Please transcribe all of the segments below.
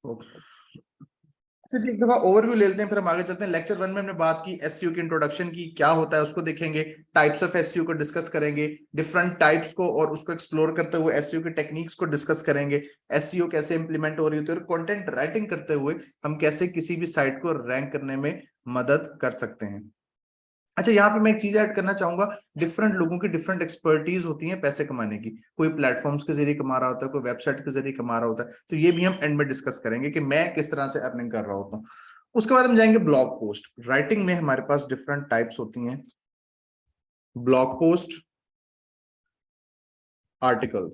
Okay. अच्छा जी, एक दफा ओवरव्यू ले लेते हैं, फिर हम आगे चलते हैं। लेक्चर 1 में हमने बात की एसईओ की इंट्रोडक्शन की, क्या होता है उसको देखेंगे, टाइप्स ऑफ एसईओ को डिस्कस करेंगे, डिफरेंट टाइप्स को और उसको एक्सप्लोर करते हुए एसईओ की टेक्निक्स को डिस्कस करेंगे, एसईओ कैसे इंप्लीमेंट हो रही होती है, और कंटेंट राइटिंग करते हुए हम कैसे किसी भी साइट को रैंक करने में मदद कर सकते हैं। अच्छा, यहाँ पे मैं एक चीज ऐड करना चाहूंगा, डिफरेंट लोगों की डिफरेंट एक्सपर्टीज होती है पैसे कमाने की। कोई प्लेटफॉर्म्स के जरिए कमा रहा होता है, कोई वेबसाइट के जरिए कमा रहा होता है, तो ये भी हम एंड में डिस्कस करेंगे कि मैं किस तरह से अर्निंग कर रहा होता हूँ। उसके बाद हम जाएंगे ब्लॉग पोस्ट राइटिंग में। हमारे पास डिफरेंट टाइप्स होती हैं, ब्लॉग पोस्ट, आर्टिकल।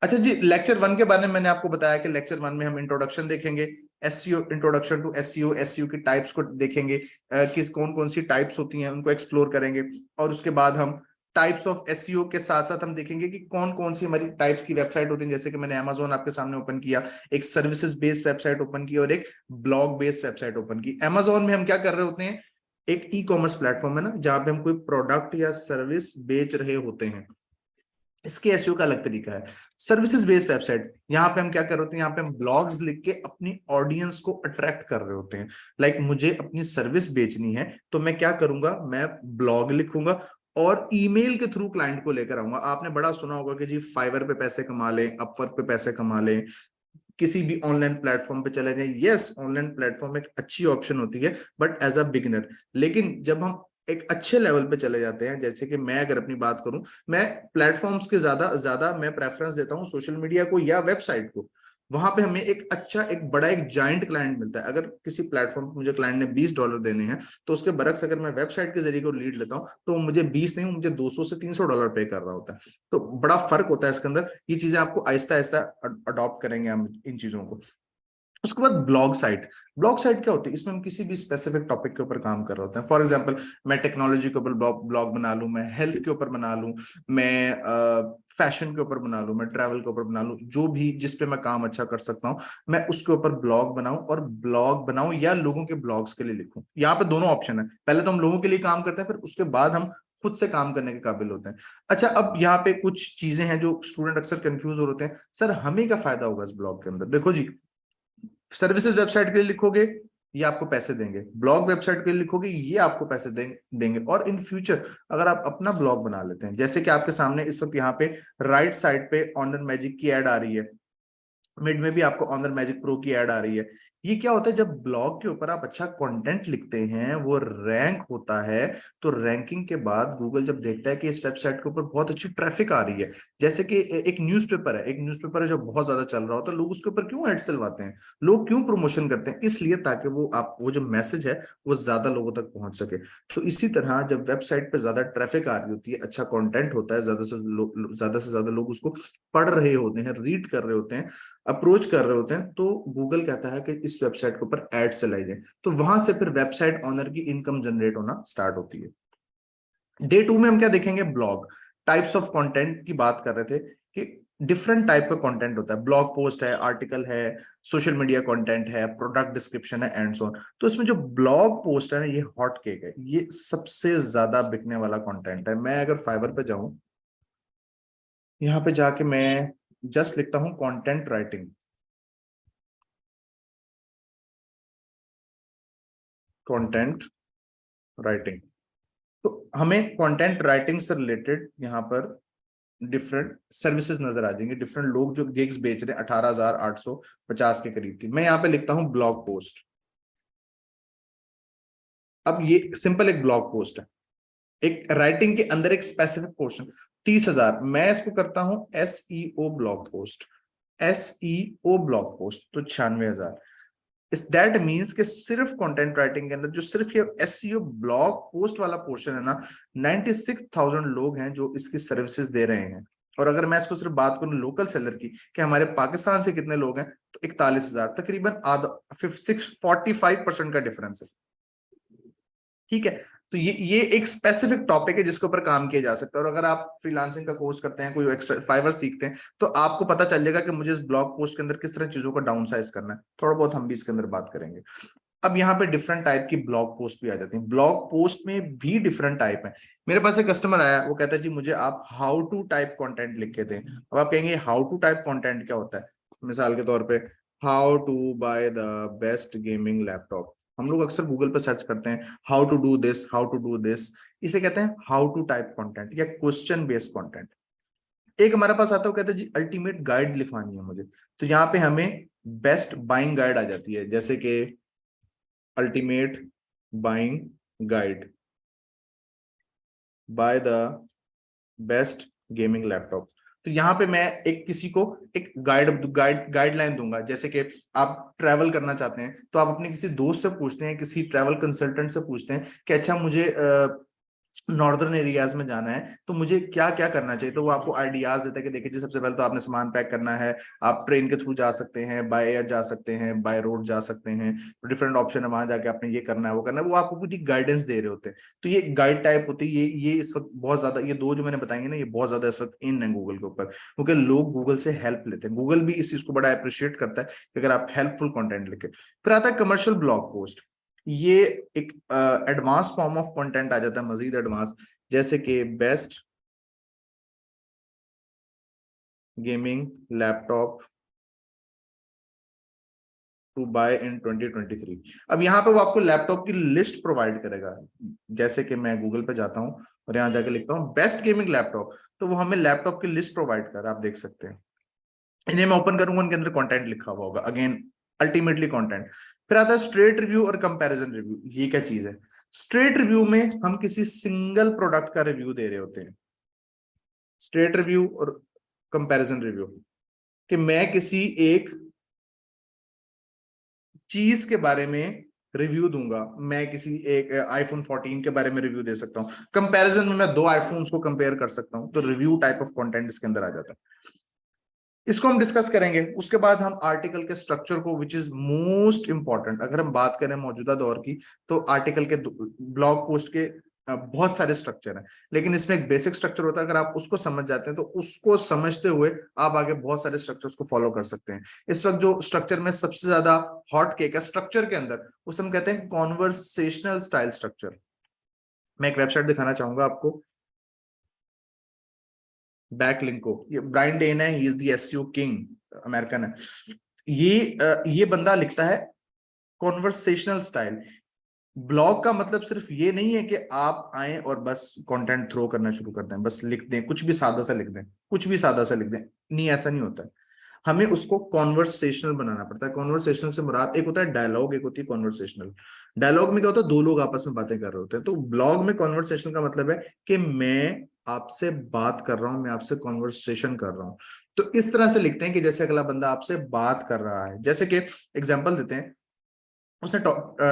अच्छा जी, लेक्चर 1 के बारे में मैंने आपको बताया कि लेक्चर 1 में हम इंट्रोडक्शन देखेंगे, SEO, introduction to SEO, SEO की टाइप्स को देखेंगे, किस कौन कौन सी टाइप्स होती हैं उनको एक्सप्लोर करेंगे। और उसके बाद हम टाइप्स ऑफ एसईओ के साथ साथ हम देखेंगे कि कौन कौन सी हमारी टाइप्स की वेबसाइट होती है। जैसे कि मैंने अमेजोन आपके सामने ओपन किया, एक सर्विसेज बेस्ड वेबसाइट ओपन की और एक ब्लॉग बेस्ड वेबसाइट ओपन की। अमेजोन में हम क्या कर रहे होते हैं, एक ई कॉमर्स प्लेटफॉर्म है ना, जहां पे हम कोई प्रोडक्ट या सर्विस बेच रहे होते हैं। इसके एसईओ का अलग तरीका है। सर्विसेज बेस्ड वेबसाइट, यहाँ पे हम क्या कर रहे होते हैं, यहाँ पे हम ब्लॉग्स लिख के अपनी ऑडियंस को अट्रैक्ट कर रहे होते हैं। लाइक मुझे अपनी सर्विस बेचनी है तो मैं क्या करूंगा, मैं ब्लॉग लिखूंगा और ईमेल के थ्रू क्लाइंट को लेकर आऊंगा। आपने बड़ा सुना होगा कि जी फाइवर पे पैसे कमा लें, अपवर्क पे पैसे कमा लें, किसी भी ऑनलाइन प्लेटफॉर्म पे चले जाएं। यस, ऑनलाइन प्लेटफॉर्म एक अच्छी ऑप्शन होती है बट एज अ बिगिनर। लेकिन जब हम एक अच्छे लेवल पे चले जाते हैं, जैसे कि मैं अगर अपनी बात करूं, मैं प्लेटफॉर्म्स के ज्यादा ज्यादा मैं प्रेफरेंस देता हूं सोशल मीडिया को या वेबसाइट को। वहां पे हमें एक अच्छा, एक बड़ा, एक जाइंट क्लाइंट मिलता है। अगर किसी प्लेटफॉर्म पे मुझे क्लाइंट ने $20 देने हैं, तो उसके बरक्स अगर मैं वेबसाइट के जरिए को लीड लेता हूं तो मुझे 20 नहीं, मुझे $200 से $300 पे कर रहा होता है। तो बड़ा फर्क होता है इसके अंदर। ये चीजें आपको आहिस्ता आहिस्ता अडॉप्ट करेंगे हम इन चीजों को। उसके बाद ब्लॉग साइट। ब्लॉग साइट क्या होती है, इसमें हम किसी भी स्पेसिफिक टॉपिक के ऊपर काम कर रहे होते हैं। फॉर एग्जांपल, मैं टेक्नोलॉजी के ऊपर ब्लॉग बना लूं, मैं हेल्थ के ऊपर बना लूं, मैं फैशन के ऊपर बना लूं, मैं ट्रैवल के ऊपर बना लूं, जो भी जिस पे मैं काम अच्छा कर सकता हूं, मैं उसके ऊपर ब्लॉग बनाऊं। और ब्लॉग बनाऊं या लोगों के ब्लॉग्स के लिए लिखूं, यहाँ पे दोनों ऑप्शन है। पहले तो हम लोगों के लिए काम करते हैं, फिर उसके बाद हम खुद से काम करने के काबिल होते हैं। अच्छा, अब यहाँ पे कुछ चीजें हैं जो स्टूडेंट अक्सर कंफ्यूज हो रहे हैं, सर हमें क्या फायदा होगा इस ब्लॉग के अंदर। देखो जी, सर्विसेज वेबसाइट के लिए लिखोगे, ये आपको पैसे देंगे। ब्लॉग वेबसाइट के लिए लिखोगे, ये आपको पैसे देंगे। और इन फ्यूचर अगर आप अपना ब्लॉग बना लेते हैं, जैसे कि आपके सामने इस वक्त यहाँ पे राइट साइड पे ऑनर मैजिक की एड आ रही है, मिड में भी आपको ऑनर मैजिक प्रो की ऐड आ रही है। ये क्या होता है, जब ब्लॉग के ऊपर आप अच्छा कंटेंट लिखते हैं, वो रैंक होता है, तो रैंकिंग के बाद गूगल जब देखता है कि इस वेबसाइट के ऊपर बहुत अच्छी ट्रैफिक आ रही है, जैसे कि एक न्यूज़पेपर है, एक न्यूज़पेपर है जो बहुत ज्यादा चल रहा होता है, लोग उसके ऊपर क्यों एड चलवाते हैं, लोग क्यों प्रमोशन करते हैं, इसलिए ताकि वो जो मैसेज है वो ज्यादा लोगों तक पहुंच सके। तो इसी तरह जब वेबसाइट पे ज्यादा ट्रैफिक आ रही होती है, अच्छा कंटेंट होता है, ज्यादा से ज्यादा लोग उसको पढ़ रहे होते हैं, रीड कर रहे होते हैं, अप्रोच कर रहे होते हैं, तो गूगल कहता है कि इस वेबसाइट के ऊपर एड चलाई जाए। तो वहां से फिर वेबसाइट ऑनर की इनकम जनरेट होना स्टार्ट होती है। डे 2 में हम क्या देखेंगे, ब्लॉग टाइप्स ऑफ कंटेंट की बात कर रहे थे कि डिफरेंट टाइप का कंटेंट होता है। ब्लॉग पोस्ट है, आर्टिकल है, सोशल मीडिया कंटेंट है, प्रोडक्ट डिस्क्रिप्शन है, एंड सो ऑन। तो इसमें जो ब्लॉग पोस्ट है ना, ये हॉट केक है, ये सबसे ज्यादा बिकने वाला कंटेंट है। मैं अगर फाइवर पे जाऊं, यहाँ पे जाके मैं जस्ट लिखता हूं कंटेंट राइटिंग, कंटेंट राइटिंग, तो हमें कंटेंट राइटिंग से रिलेटेड यहाँ पर डिफरेंट सर्विसेज नजर आ जाएंगे। डिफरेंट लोग जो गिग्स बेच रहे हैं, 18,850 के करीब थी। मैं यहाँ पे लिखता हूँ ब्लॉग पोस्ट। अब ये सिंपल एक ब्लॉग पोस्ट है, एक राइटिंग के अंदर एक स्पेसिफिक पोर्शन, 30,000। मैं इसको करता हूं SEO blog post, SEO blog post, तो 96,000। इस दैट मीन्स कि सिर्फ कंटेंट राइटिंग के अंदर जो सिर्फ ये एसईओ ब्लॉग पोस्ट वाला पोर्शन है ना, 96,000 लोग हैं जो इसकी सर्विसेज दे रहे हैं। और अगर मैं इसको सिर्फ बात करूं लोकल सेलर की, कि हमारे पाकिस्तान से कितने लोग हैं, तो 41,000, तकरीबन आधा 45% का डिफरेंस है। ठीक है, तो ये एक स्पेसिफिक टॉपिक है जिसके ऊपर काम किया जा सकता है। और अगर आप फ्रीलांसिंग का कोर्स करते हैं, कोई एक्स्ट्रा फाइवर सीखते हैं, तो आपको पता चल जाएगा कि मुझे इस ब्लॉग पोस्ट के अंदर किस तरह चीजों को डाउन साइज करना है। थोड़ा बहुत हम भी इसके अंदर बात करेंगे। अब यहाँ पे डिफरेंट टाइप की ब्लॉग पोस्ट भी आ जाती हैं। ब्लॉग पोस्ट में भी डिफरेंट टाइप है। मेरे पास एक कस्टमर आया, वो कहता है जी मुझे आप हाउ टू टाइप कंटेंट लिख के दें। अब आप कहेंगे हाउ टू टाइप कंटेंट क्या होता है, मिसाल के तौर पे how to buy the best gaming laptop, हम लोग अक्सर गूगल पे सर्च करते हैं how to do this, how to do this, इसे कहते हैं हाउ टू टाइप कंटेंट या क्वेश्चन बेस्ड कंटेंट। एक हमारे पास आता है, कहते हैं जी अल्टीमेट गाइड लिखवानी है मुझे, तो यहाँ पे हमें बेस्ट बाइंग गाइड आ जाती है, जैसे कि ultimate buying guide bye the best gaming laptop. तो यहाँ पे मैं एक किसी को एक गाइडलाइन दूंगा, जैसे कि आप ट्रैवल करना चाहते हैं तो आप अपने किसी दोस्त से पूछते हैं, किसी ट्रैवल कंसल्टेंट से पूछते हैं कि अच्छा मुझे नॉर्दर्न एरियाज में जाना है तो मुझे क्या क्या करना चाहिए, तो वो आपको आइडियाज देता है कि देखिए जी सबसे पहले तो आपने सामान पैक करना है, आप ट्रेन के थ्रू जा सकते हैं, बाय एयर जा सकते हैं, बाय रोड जा सकते हैं, तो डिफरेंट ऑप्शन है, वहां जाके आपने ये करना है वो करना है, वो आपको कुछ गाइडेंस दे रहे होते हैं। तो ये गाइड टाइप होती है, ये इस वक्त बहुत ज्यादा, ये दो जो मैंने बताई है ना, ये बहुत ज्यादा इस वक्त इन है गूगल के ऊपर, क्योंकि लोग गूगल से हेल्प लेते हैं, गूगल भी इस चीज को बड़ा अप्रिशिएट करता है कि अगर आप हेल्पफुल कंटेंट लिखे। फिर आता है कमर्शियल ब्लॉग पोस्ट, ये एक एडवांस फॉर्म ऑफ कंटेंट आ जाता है, मजीद एडवांस, जैसे कि best gaming laptop to buy in 2023। अब यहाँ पे वो आपको लैपटॉप की लिस्ट प्रोवाइड करेगा, जैसे कि मैं गूगल पे जाता हूँ और यहाँ जाके लिखता हूँ बेस्ट गेमिंग लैपटॉप, तो वो हमें लैपटॉप की लिस्ट प्रोवाइड कर, आप देख सकते हैं। इन्हें मैं ओपन करूंगा, उनके अंदर कंटेंट लिखा हुआ होगा, अगेन अल्टीमेटली कंटेंट। फिर आता है स्ट्रेट रिव्यू और कंपैरिजन रिव्यू। ये क्या चीज है? स्ट्रेट रिव्यू में हम किसी सिंगल प्रोडक्ट का रिव्यू दे रहे होते हैं, स्ट्रेट रिव्यू और कंपैरिजन रिव्यू, कि मैं किसी एक चीज के बारे में रिव्यू दूंगा, मैं किसी एक आईफोन 14 के बारे में रिव्यू दे सकता हूं, कंपैरिजन में मैं दो आईफोन्स को कंपेयर कर सकता हूं, तो रिव्यू टाइप ऑफ कंटेंट इसके अंदर आ जाता है। इसको हम डिस्कस करेंगे, उसके बाद हम आर्टिकल के स्ट्रक्चर को, विच इज मोस्ट इंपॉर्टेंट, अगर हम बात करें मौजूदा दौर की, तो आर्टिकल के ब्लॉग पोस्ट के बहुत सारे स्ट्रक्चर हैं, लेकिन इसमें एक बेसिक स्ट्रक्चर होता है, अगर आप उसको समझ जाते हैं तो उसको समझते हुए आप आगे बहुत सारे स्ट्रक्चर्स को फॉलो कर सकते हैं। इस वक्त जो स्ट्रक्चर में सबसे ज्यादा हॉट केक है स्ट्रक्चर के अंदर, उसे हम कहते हैं कॉन्वर्सेशनल स्टाइल स्ट्रक्चर। मैं एक वेबसाइट दिखाना चाहूंगा आपको, बैकलिंक को, ये ब्रायन डेन है, he is the SEO king, American है। ये बंदा लिखता है कॉन्वर्सेशनल स्टाइल। ब्लॉग का मतलब सिर्फ ये नहीं है कि आप आए और बस कंटेंट थ्रो करना शुरू कर दें, बस लिख दें, कुछ भी सादा सा लिख दें, कुछ भी सादा सा लिख दें, नहीं, ऐसा नहीं होता है। हमें उसको कॉन्वर्सेशनल बनाना पड़ता है। कॉन्वर्सेशनल से मुराद, एक होता है डायलॉग, एक होती है कॉन्वर्सेशनल। डायलॉग में क्या होता है, दो लोग आपस में बातें कर रहे होते हैं, तो ब्लॉग में कॉन्वर्सेशनल का मतलब है कि मैं आपसे बात कर रहा हूं, मैं आपसे कॉन्वर्सेशन कर रहा हूं। तो इस तरह से लिखते हैं कि जैसे अगला बंदा आपसे बात कर रहा है। जैसे कि एग्जांपल देते हैं, उसने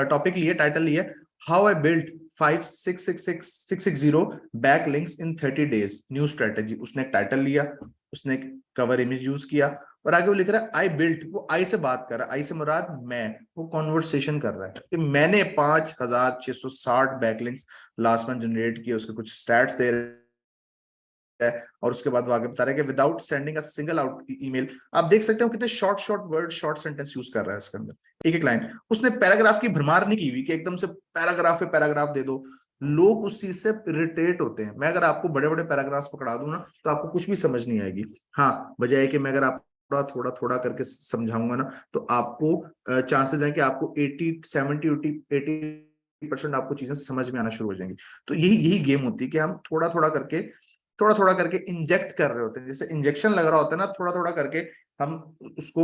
टॉपिक लिया, टाइटल लिया, how I built 5 6 6 6 6 back links in 30 days new strategy. उसने एक टाइटल लिया, उसने एक कवर इमेज यूज किया, और आगे वो लिख रहा है आई बिल्ट, वो आई से बात कर रहा है, आई से मुराद मैं, वो कॉन्वर्सेशन कर रहा है कि मैंने 5660 बैकलिंक्स लास्ट मंथ जनरेट किए, उसके कुछ स्टैट्स दे रहे है, और उसके बाद वो आगे बता रहे हैं कि without sending a single out email. आप देख सकते हो कितने short short word, short sentence use कर रहा है इसके अंदर, एक एक लाइन। उसने पैराग्राफ की भरमार नहीं की हुई कि एकदम से पैराग्राफ पे पैराग्राफ दे दो, लोग उस चीज से इरिटेट होते हैं। मैं अगर आपको बड़े बड़े पैराग्राफ्स पकड़ा दूं ना, तो आपको कुछ भी समझ नहीं आएगी। हाँ, बजाय कि मैं अगर आप थोड़ा थोड़ा थोड़ा करके समझाऊंगा ना, तो आपको चांसेस हैं कि आपको 80 70 80% आपको चीजें समझ में आना शुरू हो जाएंगी। तो यही यही गेम होती है कि हम थोड़ा थोड़ा करके इंजेक्ट कर रहे होते हैं, जैसे इंजेक्शन लग रहा होता है ना, थोड़ा थोड़ा करके हम उसको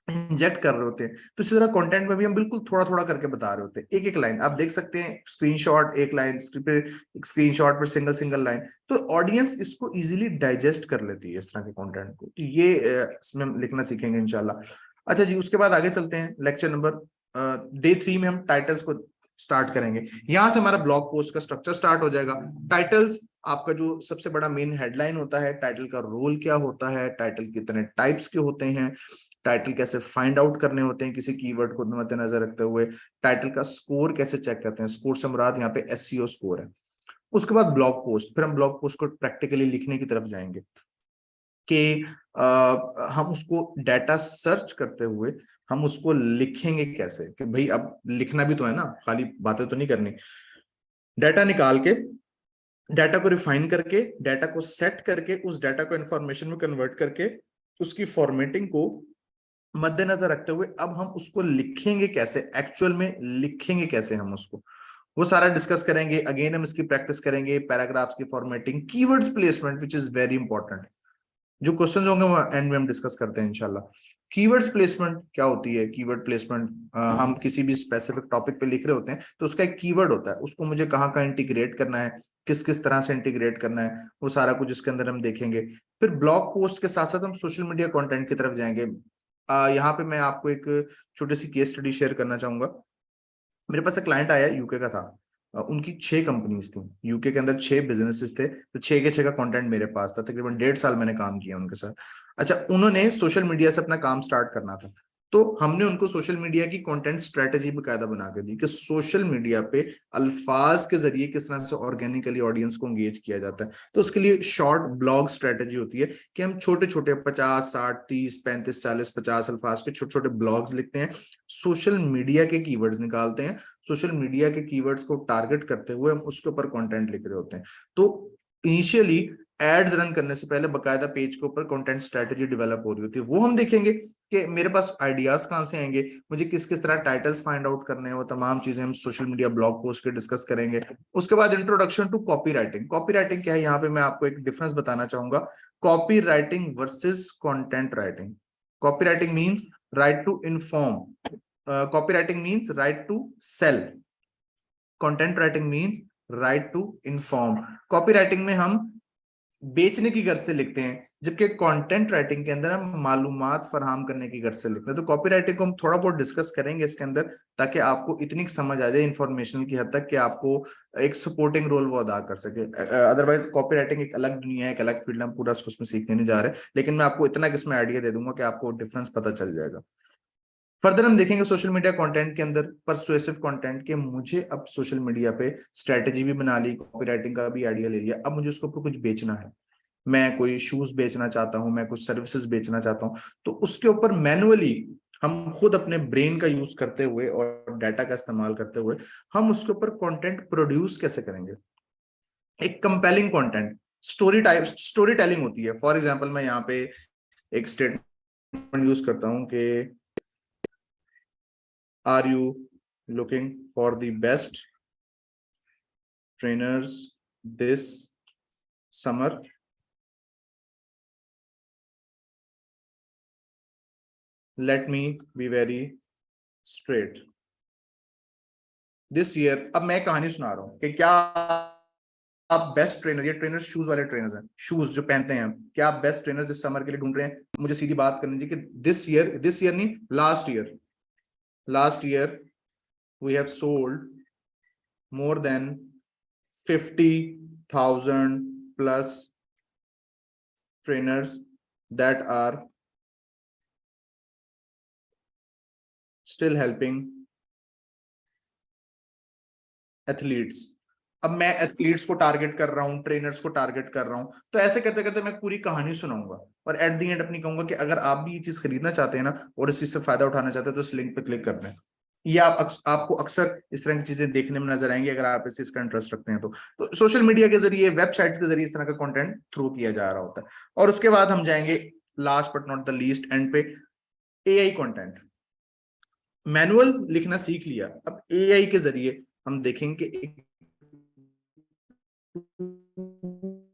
इंजेक्ट कर रहे होते हैं। तो इसी तरह कंटेंट में भी हम बिल्कुल थोड़ा थोड़ा करके बता रहे होते हैं, एक एक लाइन आप देख सकते हैं, स्क्रीनशॉट एक लाइन, स्क्रीनशॉट पर सिंगल सिंगल लाइन, तो ऑडियंस इसको इजीली डाइजेस्ट कर लेती है इस तरह के कंटेंट को। तो ये इसमें हम लिखना सीखेंगे इंशाल्लाह। अच्छा जी, उसके बाद आगे चलते हैं, लेक्चर नंबर डे 3 में हम टाइटल्स को स्टार्ट करेंगे। यहां से हमारा ब्लॉग पोस्ट का स्ट्रक्चर स्टार्ट हो जाएगा। टाइटल्स आपका जो सबसे बड़ा मेन हेडलाइन होता है, टाइटल का रोल क्या होता है, टाइटल कितने टाइप्स के होते हैं, टाइटल कैसे फाइंड आउट करने होते हैं किसी कीवर्ड को मद्देनजर रखते हुए, टाइटल का स्कोर कैसे चेक करते हैं, स्कोर से मुराद यहाँ पे एसईओ स्कोर है। उसके बाद ब्लॉग पोस्ट, फिर हम ब्लॉग पोस्ट को प्रैक्टिकली लिखने की तरफ जाएंगे कि हम उसको डाटा सर्च करते हुए हम उसको लिखेंगे कैसे, कि भाई अब लिखना भी तो है ना, खाली बातें तो नहीं करनी। डाटा निकाल के, डाटा को रिफाइन करके, डाटा को सेट करके, उस डाटा को इंफॉर्मेशन में कन्वर्ट करके उसकी फॉर्मेटिंग को मद्देनजर रखते हुए अब हम उसको लिखेंगे कैसे, एक्चुअल में लिखेंगे कैसे हम उसको, वो सारा डिस्कस करेंगे। अगेन हम इसकी प्रैक्टिस करेंगे, पैराग्राफ्स की formatting, keywords placement which is very important. जो क्वेश्चंस होंगे वो एंड में हम डिस्कस करते हैं इंशाल्लाह। कीवर्ड्स प्लेसमेंट क्या होती है? कीवर्ड प्लेसमेंट, हम किसी भी स्पेसिफिक टॉपिक पे लिख रहे होते हैं तो उसका एक कीवर्ड होता है, उसको मुझे कहाँ कहाँ इंटीग्रेट करना है, किस किस तरह से इंटीग्रेट करना है, वो सारा कुछ इसके अंदर हम देखेंगे। फिर ब्लॉग पोस्ट के साथ साथ हम सोशल मीडिया कंटेंट की तरफ जाएंगे। यहाँ पे मैं आपको एक छोटी सी केस स्टडी शेयर करना चाहूंगा। मेरे पास एक क्लाइंट आया, यूके का था। उनकी 6 कंपनीज थी यूके के अंदर, 6 बिजनेसेस थे, तो 6 के 6 का कंटेंट मेरे पास था। तकरीबन 1.5 साल मैंने काम किया उनके साथ। अच्छा, उन्होंने सोशल मीडिया से अपना काम स्टार्ट करना था, तो हमने उनको सोशल मीडिया की कंटेंट स्ट्रेटेजी बकायदा बना के दी कि सोशल मीडिया पे अल्फाज के जरिए किस तरह से ऑर्गेनिकली ऑडियंस को एंगेज किया जाता है। तो उसके लिए शॉर्ट ब्लॉग स्ट्रेटेजी होती है कि हम छोटे छोटे 50, 60, 30, 35, 40, 50 अल्फाज के छोटे छोटे ब्लॉग्स लिखते हैं, सोशल मीडिया के कीवर्ड्स निकालते हैं, सोशल मीडिया के कीवर्ड्स को टारगेट करते हुए हम उसके ऊपर कंटेंट लिख रहे होते हैं। तो इनिशियली एड्स रन करने से पहले बकायदा पेज के ऊपर कंटेंट स्ट्रेटेजी डेवलप हो रही होती है। वो हम देखेंगे कि मेरे पास आइडियाज कहाँ से आएंगे, मुझे किस किस तरह टाइटल्स फाइंड आउट करने हैं, वो तमाम चीजें हम सोशल मीडिया ब्लॉग पोस्ट के डिस्कस करेंगे। उसके बाद introduction to copywriting. Copywriting क्या है, यहाँ पे मैं आपको एक डिफरेंस बताना चाहूंगा, copywriting versus content writing. Copywriting means write to inform, copywriting means right to sell, content writing means right to inform। copywriting में हम बेचने की गर्ज से लिखते हैं, जबकि कंटेंट राइटिंग के अंदर हम मालूमात फराहम करने की गर्ज से लिखते हैं। तो कॉपी राइटिंग को हम थोड़ा बहुत डिस्कस करेंगे इसके अंदर, ताकि आपको इतनी समझ आ जाए इंफॉर्मेशन की हद तक कि आपको एक सपोर्टिंग रोल वो अदा कर सके। अदरवाइज कॉपी राइटिंग एक अलग दुनिया है, एक अलग फील्ड, हम पूरा उसमें सीखने नहीं जा रहे, लेकिन मैं आपको इतना किसमें आइडिया दे दूंगा कि आपको डिफरेंस पता चल जाएगा। फर्दर हम देखेंगे सोशल मीडिया कंटेंट के अंदर परसुएसिव कंटेंट के, मुझे अब सोशल मीडिया पे स्ट्रेटेजी भी बना ली, कॉपीराइटिंग का भी आइडिया ले लिया, अब मुझे उसके ऊपर कुछ बेचना है। मैं कोई शूज बेचना चाहता हूं, मैं कुछ सर्विसेज बेचना चाहता हूं, तो उसके ऊपर मैनुअली हम खुद अपने ब्रेन का यूज करते हुए और डाटा का इस्तेमाल करते हुए हम उसके ऊपर कंटेंट प्रोड्यूस कैसे करेंगे। एक कंपेलिंग कंटेंट, स्टोरी टेलिंग होती है। फॉर एग्जाम्पल मैं यहाँ पे एक स्टेटमेंट यूज करता हूँ कि are you looking for the best trainers this summer? Let me be very straight this year। अब मैं कहानी सुना रहा हूं कि क्या आप बेस्ट ट्रेनर, ये ट्रेनर शूज वाले ट्रेनर्स हैं, शूज जो पहनते हैं, क्या आप बेस्ट ट्रेनर इस समर के लिए ढूंढ रहे हैं? मुझे सीधी बात करनी थी कि दिस ईयर नहीं, last year we have sold more than 50,000 plus trainers that are still helping athletes। अब मैं एथलीट्स को टारगेट कर रहा हूँ, ट्रेनर्स को टारगेट कर रहा हूँ, तो ऐसे करते करते मैं पूरी कहानी सुनाऊंगा और एट दी एंड अपनी कहूंगा कि अगर आप भी ये चीज खरीदना चाहते हैं ना और इस चीज से फायदा उठाना चाहते हैं तो इस लिंक पे क्लिक कर दें। ये आपको अक्सर इस तरह की चीजें देखने में नजर आएंगी अगर आप इस चीज का इंटरेस्ट रखते हैं तो सोशल मीडिया के जरिए, वेबसाइट्स के जरिए इस तरह का कंटेंट थ्रू किया जा रहा होता है। और उसके बाद हम जाएंगे last but not the least and पे, एआई कंटेंट। मैनुअल लिखना सीख लिया, अब एआई के जरिए हम देखेंगे एक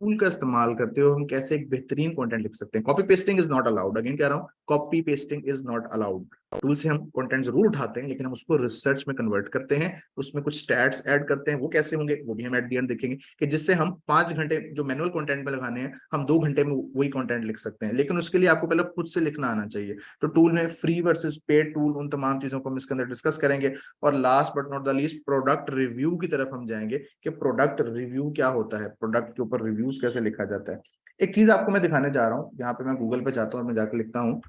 टूल का इस्तेमाल करते हो हम कैसे एक बेहतरीन कंटेंट लिख सकते हैं। Copy pasting is not allowed, again कह रहा हूं, copy pasting is not allowed. Tool से हम कंटेंट जरूर उठाते हैं लेकिन हम उसको रिसर्च में कन्वर्ट करते हैं, उसमें कुछ स्टैट्स ऐड करते हैं, वो कैसे होंगे वो भी हम एट द एंड देखेंगे कि जिससे हम 5 घंटे जो मैनुअल कंटेंट में लगाने हैं हम 2 घंटे में वही कंटेंट लिख सकते हैं। लेकिन उसके लिए आपको पहले खुद से लिखना आना चाहिए। तो टूल में फ्री वर्सेस पेड टूल, उन तमाम चीजों को हम इसके अंदर डिस्कस करेंगे। और last but not the least product review की तरफ हम जाएंगे कि प्रोडक्ट रिव्यू क्या होता है, प्रोडक्ट के ऊपर रिव्यूज कैसे लिखा जाता है। एक चीज आपको मैं दिखाने जा रहा हूँ, यहाँ पे मैं गूगल पे जाता हूँ और मैं जाकर लिखता हूँ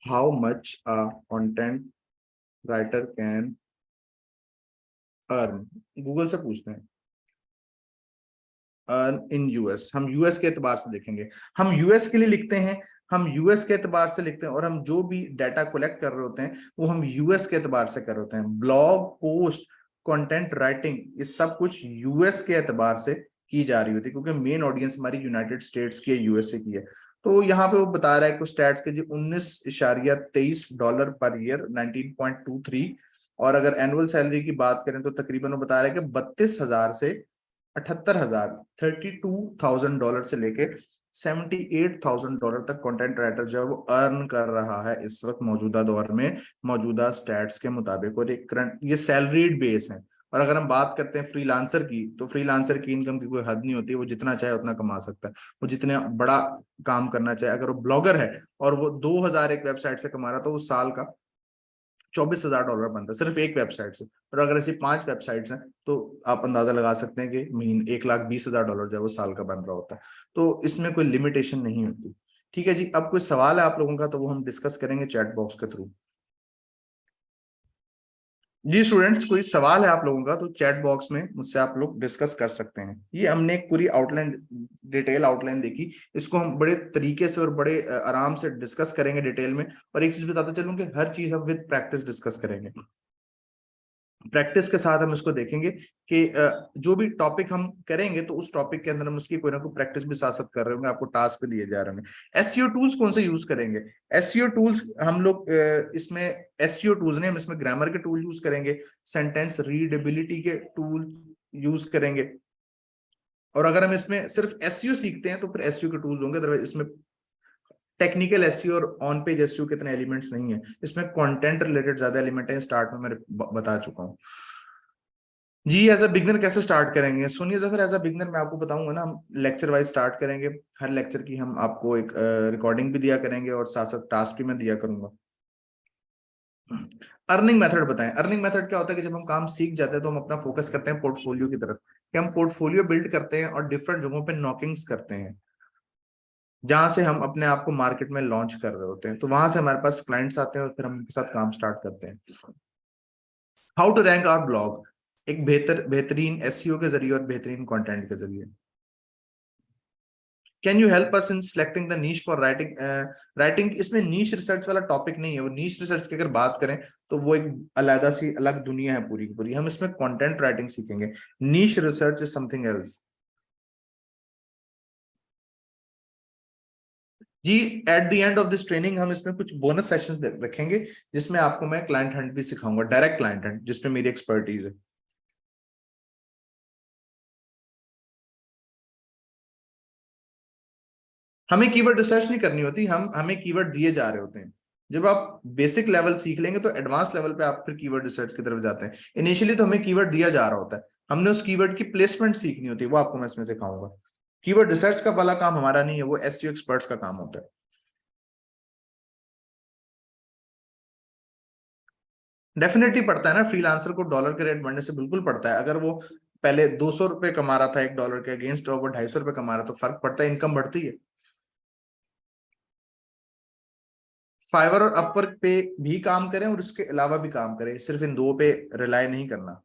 how much a content writer can earn, Google से पूछते हैं अर्न इन यूएस। हम यूएस के एतबार से देखेंगे, हम यूएस के लिए लिखते हैं, हम यूएस के एतबार से लिखते हैं और हम जो भी डाटा कलेक्ट कर रहे होते हैं वो हम यूएस के एतबार से कर रहे होते हैं। ब्लॉग पोस्ट, कंटेंट राइटिंग, ये सब कुछ यूएस के एतबार से की जा रही होती है क्योंकि मेन ऑडियंस हमारी यूनाइटेड स्टेट्स की है, यूएसए की है। तो यहाँ पे वो बता रहा है कि स्टैट्स के जी $19.23 पर ईयर 19.23, और अगर एनुअल सैलरी की बात करें तो तकरीबन वो बता रहा है कि 32,000 से 78,000, $32,000 से लेके $78,000 तक कंटेंट राइटर जो है वो अर्न कर रहा है इस वक्त मौजूदा दौर में, मौजूदा स्टैट्स के मुताबिक। और एक करंट ये सैलरीड बेस है। और अगर हम बात करते हैं फ्रीलांसर की, तो फ्रीलांसर की इनकम की कोई हद नहीं होती, वो जितना चाहे उतना कमा सकता है। वो जितना बड़ा काम करना चाहे, अगर वो ब्लॉगर है और वो 2,000 एक वेबसाइट से कमा रहा, तो वो साल का $24,000 बनता है सिर्फ एक वेबसाइट से। और अगर ऐसी 5 वेबसाइट्स हैं तो आप अंदाजा लगा सकते हैं कि महीने $1,20,000 जो है वो साल का बन रहा होता है। तो इसमें कोई लिमिटेशन नहीं होती। ठीक है जी, अब कोई सवाल है आप लोगों का तो वो हम डिस्कस करेंगे चैट बॉक्स के थ्रू। जी स्टूडेंट्स, कोई सवाल है आप लोगों का तो चैट बॉक्स में मुझसे आप लोग डिस्कस कर सकते हैं। ये हमने एक पूरी आउटलाइन, डिटेल आउटलाइन देखी, इसको हम बड़े तरीके से और बड़े आराम से डिस्कस करेंगे डिटेल में। और एक चीज बताता चलूं कि हर चीज हम विद प्रैक्टिस डिस्कस करेंगे। प्रैक्टिस के साथ हम इसको देखेंगे कि जो भी टॉपिक हम करेंगे तो उस टॉपिक के अंदर हम उसकी कोई ना कोई प्रैक्टिस भी साथ साथ कर रहे होंगे, आपको टास्क पे दिए जा रहे होंगे। एसईओ टूल्स कौन से यूज करेंगे? एसईओ टूल्स हम लोग इसमें एसईओ टूल्स ने हम इसमें ग्रामर के टूल यूज करेंगे, सेंटेंस रीडेबिलिटी के टूल यूज करेंगे। और अगर हम इसमें सिर्फ एसईओ सीखते हैं तो फिर एसईओ के टूल्स होंगे, अदरवाइज इसमें टेक्निकल एसईओ और ऑन पेज एसईओ कितने एलिमेंट्स नहीं है, इसमें कंटेंट रिलेटेड ज्यादा एलिमेंट है, स्टार्ट में मैं बता चुका हूँ। जी एज अ बिगनर कैसे स्टार्ट करेंगे? सुनिए जफर, एज अ बिगनर मैं आपको बताऊंगा ना, हम लेक्चर वाइज स्टार्ट करेंगे। हर लेक्चर की हम आपको एक रिकॉर्डिंग भी दिया करेंगे और साथ साथ टास्क भी मैं दिया करूंगा। अर्निंग मेथड बताएं। अर्निंग मेथड क्या होता है कि जब हम काम सीख जाते हैं तो हम अपना फोकस करते हैं पोर्टफोलियो की तरफ, कि हम पोर्टफोलियो बिल्ड करते हैं और डिफरेंट जगहों पे नॉकिंग्स करते हैं, जहां से हम अपने आप को मार्केट में लॉन्च कर रहे होते हैं। तो वहां से हमारे पास क्लाइंट्स आते हैं और फिर हम उनके साथ काम स्टार्ट करते हैं। How to rank our blog, एक बेहतरीन एसईओ के जरिए और बेहतरीन कंटेंट के जरिए। Can you help us in selecting the niche for writing? Writing इसमें नीश रिसर्च वाला टॉपिक नहीं है। वो नीश रिसर्च की अगर बात करें तो वो एक अलग सी अलग दुनिया है पूरी की पूरी। हम इसमें कंटेंट राइटिंग सीखेंगे, niche research is something else. जी at the end of this training हम इसमें कुछ बोनस सेशंस रखेंगे, जिसमें आपको मैं क्लाइंट हंट भी सिखाऊंगा, डायरेक्ट क्लाइंट हंट, जिसमें मेरी एक्सपर्टीज है। हमें कीवर्ड रिसर्च नहीं करनी होती, हमें कीवर्ड दिए जा रहे होते हैं। जब आप बेसिक लेवल सीख लेंगे तो एडवांस लेवल पे आप फिर कीवर्ड रिसर्च की तरफ जाते हैं। इनिशियली तो हमें कीवर्ड दिया जा रहा होता है, हमने उस कीवर्ड की प्लेसमेंट सीखनी होती है, वो आपको मैं इसमें सिखाऊंगा। कीवर्ड रिसर्च का वाला काम हमारा नहीं है, वो एसईओ एक्सपर्ट्स का काम होता है। डेफिनेटली पड़ता है ना, फ्रीलांसर को डॉलर के रेट बढ़ने से बिल्कुल पड़ता है। अगर वो पहले $200 कमा रहा था $1 के अगेंस्ट, और वो $250 कमा रहा, तो फर्क पड़ता है, इनकम बढ़ती है। फाइवर और अपवर्क पे भी काम करें और उसके अलावा भी काम करें, सिर्फ इन दो पे रिलाय नहीं करना।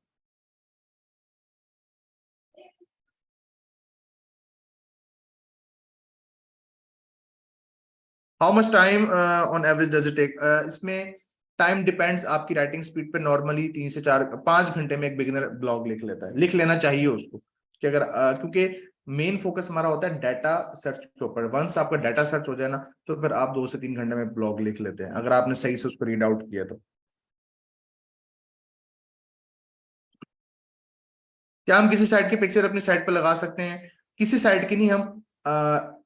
How much time on average does it take? इसमें टाइम डिपेंड्स आपकी राइटिंग स्पीड पे। नॉर्मली 3 से 4 5 घंटे में एक बिगिनर ब्लॉग लिख लेता है, लिख लेना चाहिए उसको। कि अगर क्योंकि मेन फोकस हमारा होता है डाटा सर्च के ऊपर। वंस आपका डाटा सर्च हो जाए ना, तो फिर आप 2 से 3 घंटे में ब्लॉग लिख लेते हैं, अगर आपने सही से उसको रीड आउट किया तो। क्या हम किसी साइट की पिक्चर अपनी साइट पर लगा सकते हैं? किसी साइट की नहीं, हम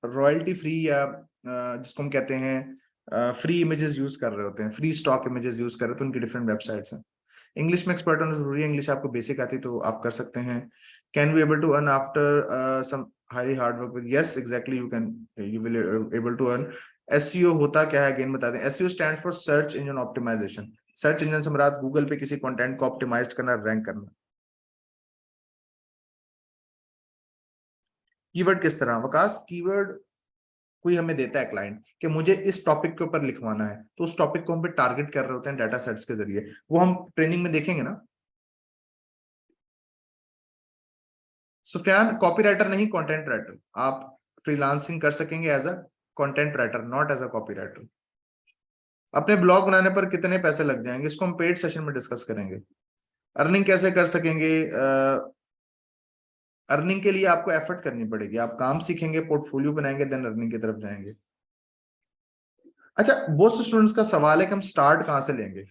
रॉयल्टी फ्री या जिसको हम कहते हैं फ्री इमेजेस यूज कर रहे होते हैं, फ्री स्टॉक इमेजेस यूज कर रहे होते हैं, उनकी डिफरेंट वेबसाइट्स हैं। इंग्लिश में एक्सपर्ट होना जरूरी है, इंग्लिश आपको बेसिक आती तो आप कर सकते हैं। Can we able to earn after some high hard work with? Yes exactly, you will able to earn. SEO होता क्या है अगेन बता दें। SEO stand for search engine optimisation. Search engine से मुराद गूगल पे किसी कंटेंट को ऑप्टिमाइज करना, रैंक करना। कीवर्ड किस तरह वकास? कीवर्ड कोई हमें देता है क्लाइंट कि मुझे इस टॉपिक के ऊपर लिखवाना है, तो उस टॉपिक को हम पे टारगेट कर रहे होते हैं डाटा सेट्स के जरिए, वो हम ट्रेनिंग में देखेंगे ना। सुफियान कॉपीराइटर नहीं, कंटेंट राइटर। आप फ्रीलांसिंग कर सकेंगे as a content writer, not as a copywriter. अपने ब्लॉग बनाने पर कितने पैसे लग जाएंगे, इसको हम पेड सेशन में डिस्कस करेंगे। अर्निंग कैसे कर सकेंगे? अर्निंग के लिए आपको एफर्ट करनी पड़ेगी, आप काम सीखेंगे, पोर्टफोलियो बनाएंगे, देन अर्निंग की तरफ जाएंगे। अच्छा, बहुत से स्टूडेंट्स का सवाल है कि हम स्टार्ट कहाँ से लेंगे।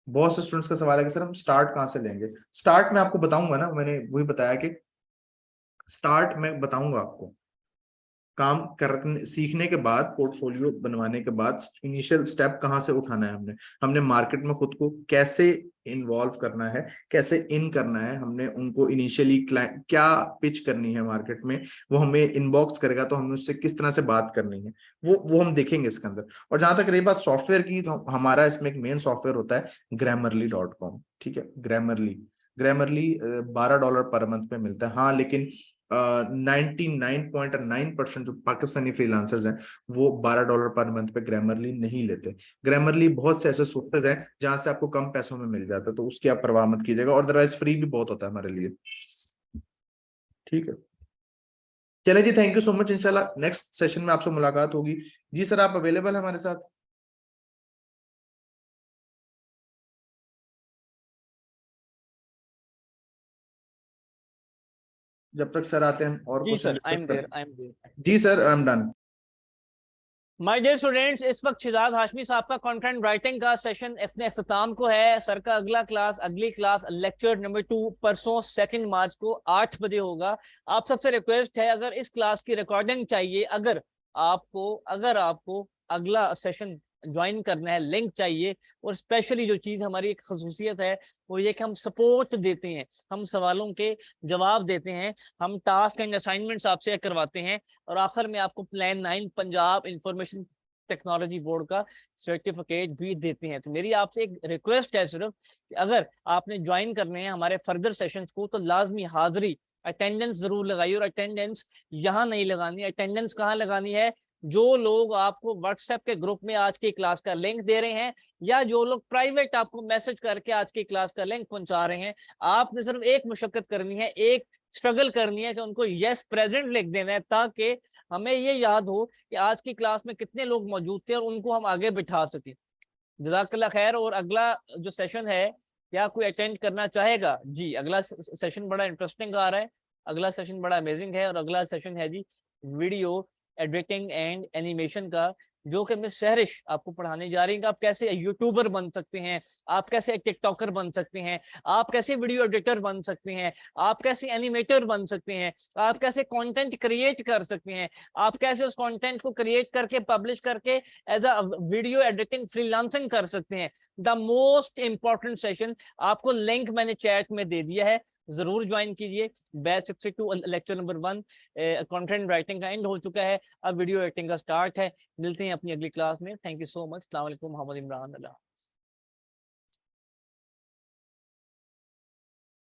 बहुत से स्टूडेंट्स का सवाल है कि सर हम स्टार्ट कहाँ से लेंगे। स्टार्ट मैं आपको बताऊंगा ना, मैंने वही बताया कि स्टार्ट मैं बताऊंगा आपको। काम करने सीखने के बाद, पोर्टफोलियो बनवाने के बाद इनिशियल स्टेप कहाँ से उठाना है, हमने हमने मार्केट में खुद को कैसे इन्वॉल्व करना है, कैसे इन करना है, हमने उनको इनिशियली क्लाइंट क्या पिच करनी है मार्केट में, वो हमें इनबॉक्स करेगा तो हमें उससे किस तरह से बात करनी है, वो हम देखेंगे इसके अंदर। और जहां तक रही बात सॉफ्टवेयर की, तो हमारा इसमें एक मेन सॉफ्टवेयर होता है grammarly.com। ठीक है, ग्रामरली। ग्रामरली $12 पर मंथ पे मिलता है। हाँ, लेकिन 99.9% जो पाकिस्तानी फ्रीलांसर्स हैं वो $12 पर मंथ पे ग्रामरली नहीं लेते। ग्रामरली बहुत से ऐसे सॉफ्टवेयर हैं जहां से आपको कम पैसों में मिल जाता है, तो उसकी आप परवाह मत कीजिएगा, और अदरवाइज फ्री भी बहुत होता है हमारे लिए। ठीक है, चले जी, थैंक यू सो मच। इंशाल्लाह नेक्स्ट सेशन में आपसे मुलाकात होगी। जी सर, आप अवेलेबल है हमारे साथ? जब तक सर आते हैं और जी question sir, I discuss am there, करते आई एम देयर। हैं। जी sir, I am done. My dear students, इस वक्त शिजात हाशमी साहब का कंटेंट राइटिंग का सेशन अपने अख्ताम को है। सर का अगली क्लास लेक्चर नंबर 2 परसों 2 मार्च को 8 बजे होगा। आप सबसे रिक्वेस्ट है, अगर इस क्लास की रिकॉर्डिंग चाहिए, अगर आपको अगला सेशन ज्वाइन करना है, लिंक चाहिए, और स्पेशली जो चीज हमारी एक खसूसियत है वो ये कि हम सपोर्ट देते हैं, हम सवालों के जवाब देते हैं, हम टास्क एंड असाइनमेंट्स आपसे करवाते हैं, और आखिर में आपको plan 9 Punjab information technology board का सर्टिफिकेट भी देते हैं। तो मेरी आपसे एक रिक्वेस्ट है सिर्फ कि अगर आपने ज्वाइन करने हैं हमारे फर्दर सेशंस को, तो लाजमी हाजिरी, अटेंडेंस जरूर लगाइए। और अटेंडेंस यहाँ नहीं लगानी, अटेंडेंस कहाँ लगानी है? जो लोग आपको व्हाट्सएप के ग्रुप में आज की क्लास का लिंक दे रहे हैं, या जो लोग प्राइवेट आपको मैसेज करके आज की क्लास का लिंक पहुंचा रहे हैं, आपने सिर्फ एक मुशक्कत करनी है, एक स्ट्रगल करनी है कि उनको यस प्रेजेंट लिख देना है, ताकि हमें ये याद हो कि आज की क्लास में कितने लोग मौजूद थे और उनको हम आगे बिठा सकें। जज़ाकल्लाह खैर। और अगला जो सेशन है, क्या कोई अटेंड करना चाहेगा? जी, अगला सेशन बड़ा इंटरेस्टिंग आ रहा है, अगला सेशन बड़ा अमेजिंग है, और अगला सेशन है जी वीडियो एडिटिंग एंड एनिमेशन का, जो कि मिस सहरिश आपको पढ़ाने जा रही है कि आप कैसे यूट्यूबर बन सकते हैं, आप कैसे टिकटॉकर बन सकते हैं, आप कैसे वीडियो एडिटर बन सकते हैं, आप कैसे एनिमेटर बन सकते हैं, आप कैसे कंटेंट क्रिएट कर सकते हैं, आप कैसे उस कंटेंट को क्रिएट करके पब्लिश करके as a video editing freelancing कर सकते हैं। द मोस्ट इंपॉर्टेंट सेशन, आपको लिंक मैंने चैट में दे दिया है, जरूर ज्वाइन कीजिए। Batch 62 lecture number 1 content writing का एंड हो चुका है, अब वीडियो एडिटिंग का स्टार्ट है। मिलते हैं अपनी अगली क्लास में। Thank you so much. अस्सलाम वालेकुम। मोहम्मद इमरान। अल्लाह।